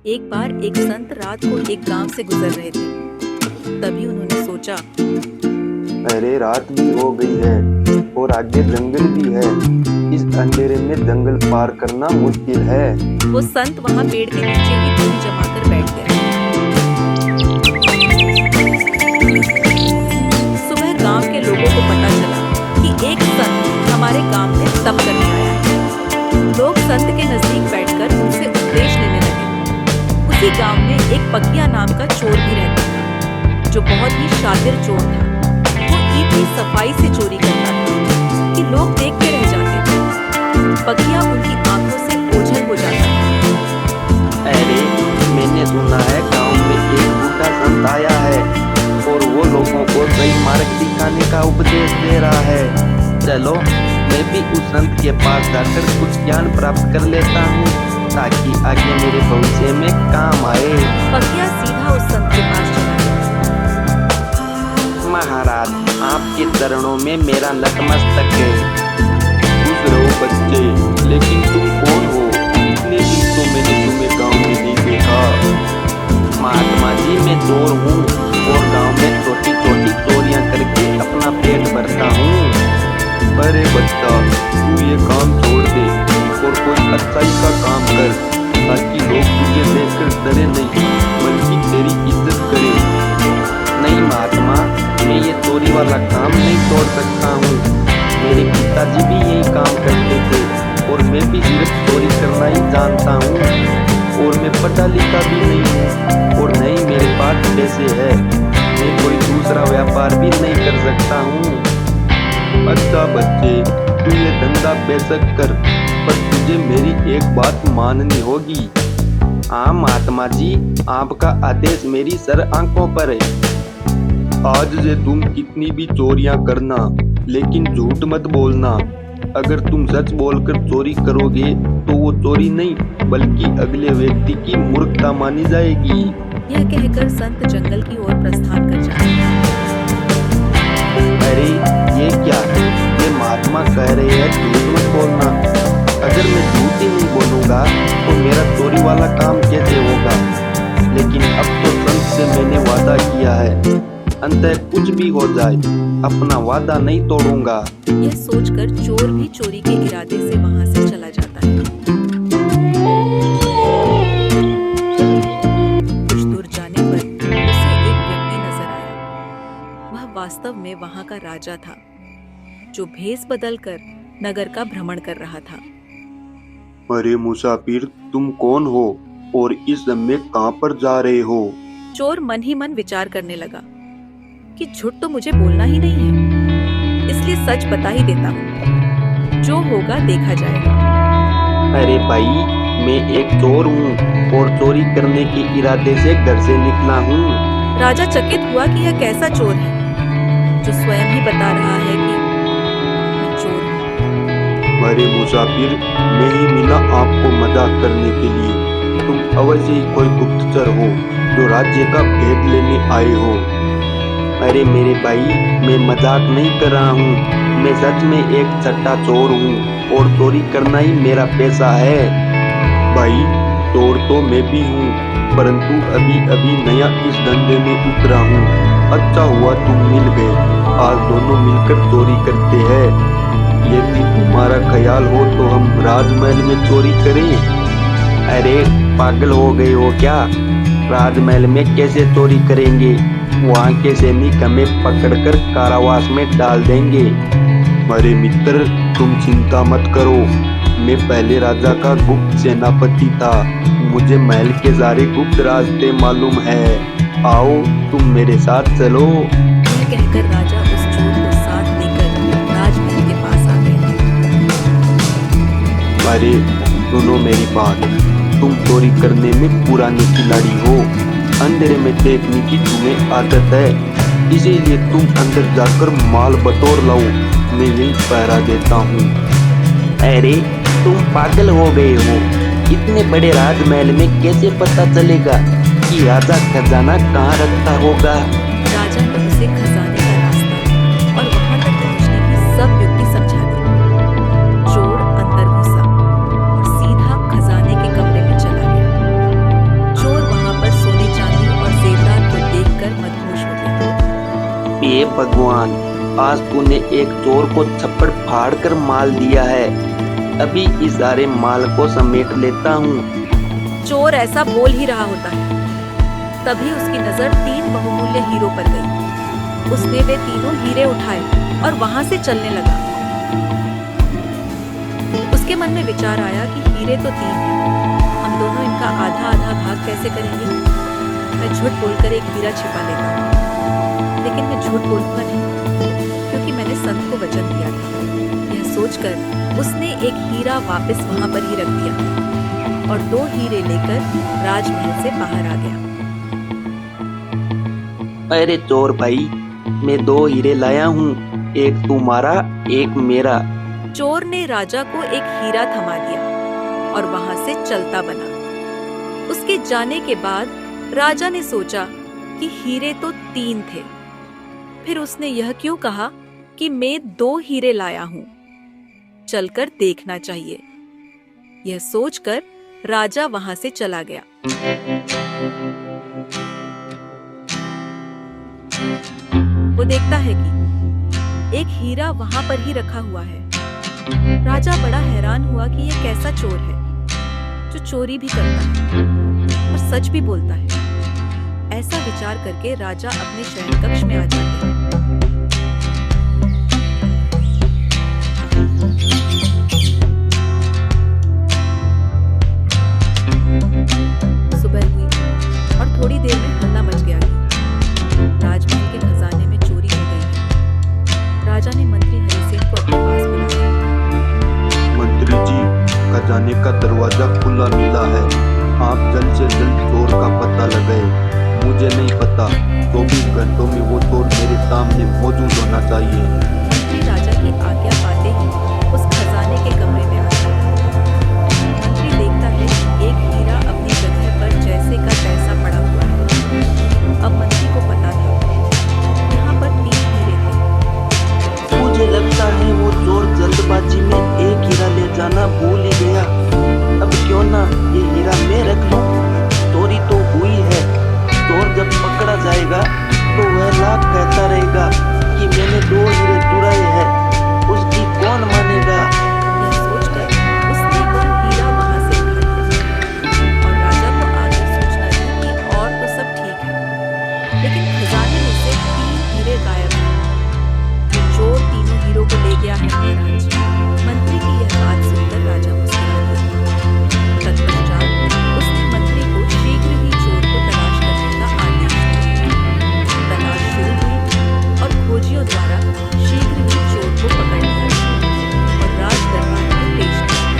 एक बार एक संत रात को एक गांव से गुजर रहे थे। तभी उन्होंने सोचा, अरे रात भी हो गई है और आगे जंगल भी है। इस अंधेरे में जंगल पार करना मुश्किल है। वो संत वहां पेड़ के नीचे ही दूरी जमाकर बैठ गए। सुबह गांव के लोगों को पता चला कि एक संत हमारे गांव में तप करने आया है। लोग संत के नजदीक बैठकर उनसे उपदेश लेने लगे। उसी गांव में एक पकिया नाम का चोर भी रहता था, जो बहुत ही शातिर चोर था। वो इतनी सफाई से चोरी करता था कि लोग देखते रह जाते थे। पकिया उनकी आंखों से ओझल हो जाता था। अरे मैंने सुना है गांव में एक बूढ़ा संत आया है और वो लोगों को सही मार्ग दिखाने का उपदेश दे रहा है। चलो मैं भी उस संत के पास जाकर कुछ ज्ञान प्राप्त कर लेता हूँ ताकि आगे मेरे भविष्य में काम आए। पकिया सीधा उस संत के पास चला गया। महाराज, आपके चरणों में मेरा नतमस्तक है। खुश रहो बच्चे, लेकिन तुम कौन हो? इतने दिन तो मैंने तुम्हें गांव में नहीं देखा। महात्मा जी, मैं चोर हूँ और गांव में छोटी छोटी चोरियां करके अपना पेट भरता हूँ। अरे बच्चा, तू ये काम छोड़ दे और कोई अच्छाई का काम कर ताकि लोग तुझे देखकर डरे नहीं बल्कि तेरी इज्जत करें। नहीं महात्मा, मैं ये चोरी वाला काम नहीं छोड़ सकता हूँ। मेरे पिताजी भी यही काम करते थे और मैं भी सिर्फ चोरी करना ही जानता हूँ और मैं पढ़ा लिखा भी नहीं हूँ और नहीं मेरे पास पैसे है। मैं कोई दूसरा व्यापार भी नहीं कर सकता हूँ। अच्छा बच्चे, तू ये धंधा बेशक कर, पर तुझे मेरी एक बात माननी होगी। हाँ महात्मा जी, आपका आदेश मेरी सर आंखों पर है। आज से तुम कितनी भी चोरियां करना, लेकिन झूठ मत बोलना। अगर तुम सच बोलकर चोरी करोगे तो वो चोरी नहीं बल्कि अगले व्यक्ति की मूर्खता मानी जाएगी। यह कहकर संत जंगल की ओर प्रस्थान कर जाते। अरे ये क्या? ये महात्मा कह रहे हैं झूठ मत बोलना। अगर मैं झूठ ही नहीं बोलूंगा तो मेरा चोरी वाला काम कैसे होगा? लेकिन अब तो संत से मैंने वादा किया है, अंततः कुछ भी हो जाए अपना वादा नहीं तोड़ूंगा। यह सोचकर चोर भी चोरी के इरादे से वहां से चला जाता है। कुछ दूर जाने पर उसे एक व्यक्ति नजर आया। वह वास्तव में वहां का राजा था, जो भेष बदलकर नगर का भ्रमण कर रहा था। अरे मुसाफिर, तुम कौन हो और इस समय कहां पर जा रहे हो? चोर मन ही मन विचार करने लगा कि झूठ तो मुझे बोलना ही नहीं है, इसलिए सच बता ही देता हूँ। जो होगा देखा जाएगा। अरे भाई, मैं एक चोर हूँ और चोरी करने के इरादे से घर से निकला हूँ। राजा चकित हुआ कि यह कैसा चोर है जो स्वयं ही बता रहा है कि मैं चोर हूँ। अरे मुसाफिर, मैं ही मिला आपको मजाक करने के लिए। तुम अवश्य ही कोई गुप्तचर हो जो राज्य का भेद लेने आए हो। अरे मेरे भाई, मैं मजाक नहीं कर रहा हूँ। मैं सच में एक सट्टा चोर हूँ और चोरी करना ही मेरा पेशा है। भाई, चोर तो मैं भी हूँ, परंतु अभी अभी नया इस धंधे में उतरा हूँ। अच्छा हुआ तुम मिल गए, आज दोनों मिलकर चोरी करते हैं। यदि तुम्हारा ख्याल हो तो हम राजमहल में चोरी करें। अरे पागल हो गए हो क्या? राजमहल में कैसे चोरी करेंगे? वहाँ के सैनिक हमें पकड़कर कारावास में डाल देंगे। अरे मित्र, तुम चिंता मत करो। मैं पहले राजा का गुप्त सेनापति था। मुझे महल के सारे गुप्त रास्ते मालूम है। आओ तुम मेरे साथ चलो। यह कहकर राजा उस चोर को साथ लेकर राजमहल के पास आ गए। अरे सुनो मेरी बात, तुम चोरी करने में पुराने खिलाड़ी हो। अंधेरे में देखने की तुम्हें आदत है, इसीलिए तुम अंदर जाकर माल बटोर लाओ। मैं यही पहरा देता हूँ। अरे तुम पागल हो गए हो? इतने बड़े राजमहल में कैसे पता चलेगा कि राजा खजाना कहाँ रखता होगा? राजा ने उसे खजाने का रास्ता और वहां तक पहुंचने की सब युक्ति समझा दी। चोर अंदर घुसा और सीधा खजाने के कमरे में चला गया। हे भगवान, आज तूने एक चोर को थप्पड़ फाड़ कर माल दिया है। अभी इस सारे माल को समेट लेता हूँ। चोर ऐसा बोल ही रहा होता है, तभी उसकी नजर 3 बहुमूल्य हीरों पर गई। उसने वे तीनों हीरे उठाए और वहां से चलने लगा। उसके मन में विचार आया कि हीरे तो 3 हैं, हम दोनों इनका आधा आधा भाग कैसे करेंगे। मैं झूठ बोलकर एक हीरा छिपा लेता हूँ, लेकिन मैं झूठ बोलूंगा नहीं, क्योंकि मैंने संत को वचन दिया था। यह सोचकर उसने एक हीरा वापस वहां पर ही रख दिया और 2 हीरे लेकर राजमहल से बाहर आ गया। अरे चोर भाई, मैं 2 हीरे लाया हूँ, एक तुम्हारा एक मेरा। चोर ने राजा को एक हीरा थमा दिया और वहां से चलता बना। उसके जाने के बाद राजा ने सोचा कि हीरे तो 3 थे, फिर उसने यह क्यों कहा कि मैं 2 हीरे लाया हूं, चलकर देखना चाहिए। यह सोचकर राजा वहां से चला गया। वो देखता है कि एक हीरा वहां पर ही रखा हुआ है। राजा बड़ा हैरान हुआ कि यह कैसा चोर है जो चोरी भी करता है और सच भी बोलता है। ऐसा विचार करके राजा अपने शयन कक्ष में आ जाते हैं। सुबह हुई और थोड़ी देर में हल्ला मच गया कि राजमहल के खजाने में चोरी हो गई है। राजा ने मंत्री हरिसेन को अपने पास बुलाया। मंत्री जी, खजाने का दरवाजा खुला मिला है, आप जल्द से जल्द चोर का पता लगाए। मुझे नहीं पता, 24 घंटों में वो चोर मेरे सामने मौजूद होना चाहिए। मंत्री राजा की आज्ञा पाते ही उस खजाने के कमरे में आता है। मंत्री देखता है कि एक हीरा अपनी जगह पर जैसे का तैसा पड़ा हुआ है। अब मंत्री को पता था यहाँ पर 3 हीरे थे। मुझे लगता है वो चोर जल्दबाजी में एक हीरा ले जाना भूल ही गया। अब क्यों ना ये हीरा मैं रख लूं। चोरी तो हुई है, चोर जब पकड़ा जाएगा तो वह लाभ कहता रहेगा कि मैंने 2 हीरे चुराए हैं, उसकी कौन मानेगा। यह सोचकर उसने वह हीरा वहां से उठा लिया और राजा को आगे सूचना दी कि और तो सब ठीक है, लेकिन खजाने में से 3 हीरे गायब हैं। ये चोर तीनों हीरों को ले गया है महाराज। मंत्री की यह बात सुनकर राजा मुस्कुरा दिया। तत्पश्चात उसने मंत्री को शीघ्र ही चोर को तलाश करने का आदेश दिया। तलाश शुरू हुई और खोजियों द्वारा शीघ्र ही चोर को पकड़ लिया और राज दरबार में पेश किया।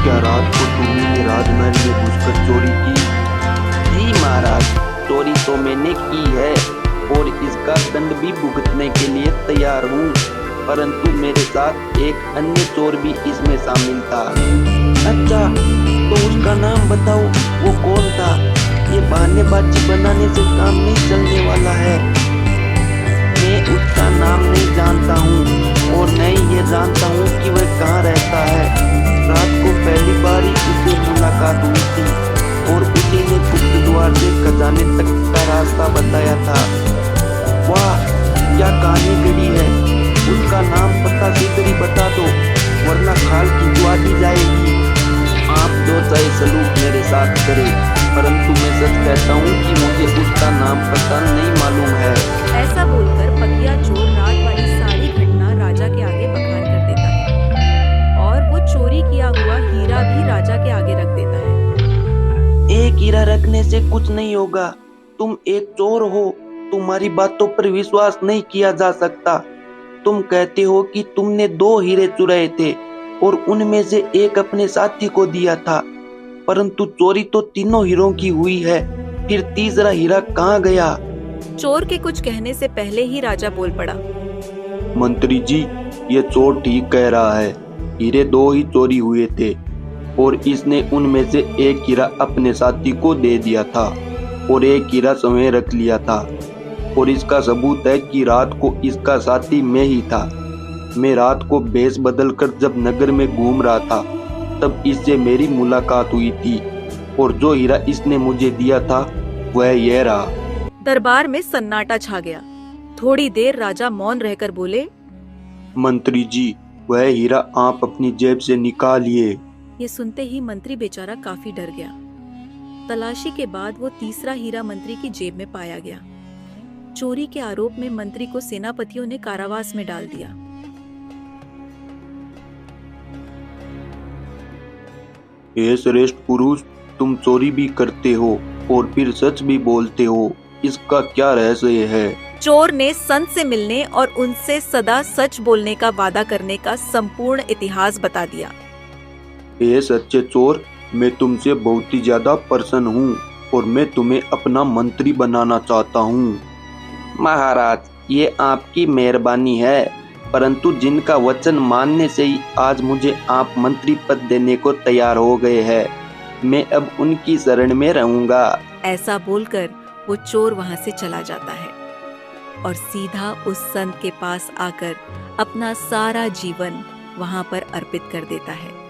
क्या रात को तुमने राजमहल में घुसकर चोरी की? जी महाराज, चोरी तो मैंने की है और इसका दंड भी भुगतने के लिए तैयार हूँ, परंतु मेरे साथ एक अन्य चोर भी इसमें शामिल था। अच्छा, तो उसका नाम बताओ, वो कौन था? ये बहानेबाजी बनाने से काम नहीं चलने वाला है। मैं उसका नाम नहीं जानता हूँ और न ही ये जानता हूँ कि वह कहाँ रहता है। रात को पहली बार ही उससे मुलाकात हुई थी और उसी ने गुप्त द्वार से खजाने तक का रास्ता बताया था। वाह, क्या कहानी गढ़ी है। उसका नाम पता शीघ्र ही बता दो, वरना खाल खिंचवा दी जाएगी। आप जो चाहे सलूक मेरे साथ करें, परंतु मैं सच कहता हूँ कि मुझे उसका नाम पता नहीं मालूम है। ऐसा बोलकर पकिया चोर रात वाली सारी घटना राजा के आगे बखान कर देता है और वो चोरी किया हुआ हीरा भी राजा के आगे रख देता है। एक हीरा रखने से कुछ नहीं होगा, तुम एक चोर हो, तुम्हारी बातों पर विश्वास नहीं किया जा सकता। तुम कहते हो कि तुमने 2 हीरे चुराए थे और उनमें से एक अपने साथी को दिया था, परंतु चोरी तो तीनों हीरों की हुई है, फिर तीसरा हीरा कहाँ गया? चोर के कुछ कहने से पहले ही राजा बोल पड़ा। मंत्री जी, ये चोर ठीक कह रहा है, हीरे 2 ही चोरी हुए थे और इसने उनमें से एक हीरा अपने साथी को दे दिया था और एक हीरा स्वयं रख लिया था। और इसका सबूत है कि रात को इसका साथी मैं ही था। मैं रात को भेष बदलकर जब नगर में घूम रहा था तब इससे मेरी मुलाकात हुई थी और जो हीरा इसने मुझे दिया था वह यह रहा। दरबार में सन्नाटा छा गया। थोड़ी देर राजा मौन रहकर बोले, मंत्री जी, वह हीरा आप अपनी जेब से निकालिए। ये सुनते ही मंत्री बेचारा काफी डर गया। तलाशी के बाद वो तीसरा हीरा मंत्री की जेब में पाया गया। चोरी के आरोप में मंत्री को सेनापतियों ने कारावास में डाल दिया। हे श्रेष्ठ पुरुष, तुम चोरी भी करते हो और फिर सच भी बोलते हो, इसका क्या रहस्य है? चोर ने संत से मिलने और उनसे सदा सच बोलने का वादा करने का संपूर्ण इतिहास बता दिया। हे सच्चे चोर, मैं तुमसे बहुत ही ज्यादा प्रसन्न हूँ और मैं तुम्हें अपना मंत्री बनाना चाहता हूँ। महाराज, ये आपकी मेहरबानी है, परंतु जिनका वचन मानने से ही आज मुझे आप मंत्री पद देने को तैयार हो गए हैं, मैं अब उनकी शरण में रहूंगा। ऐसा बोलकर वो चोर वहां से चला जाता है और सीधा उस संत के पास आकर अपना सारा जीवन वहां पर अर्पित कर देता है।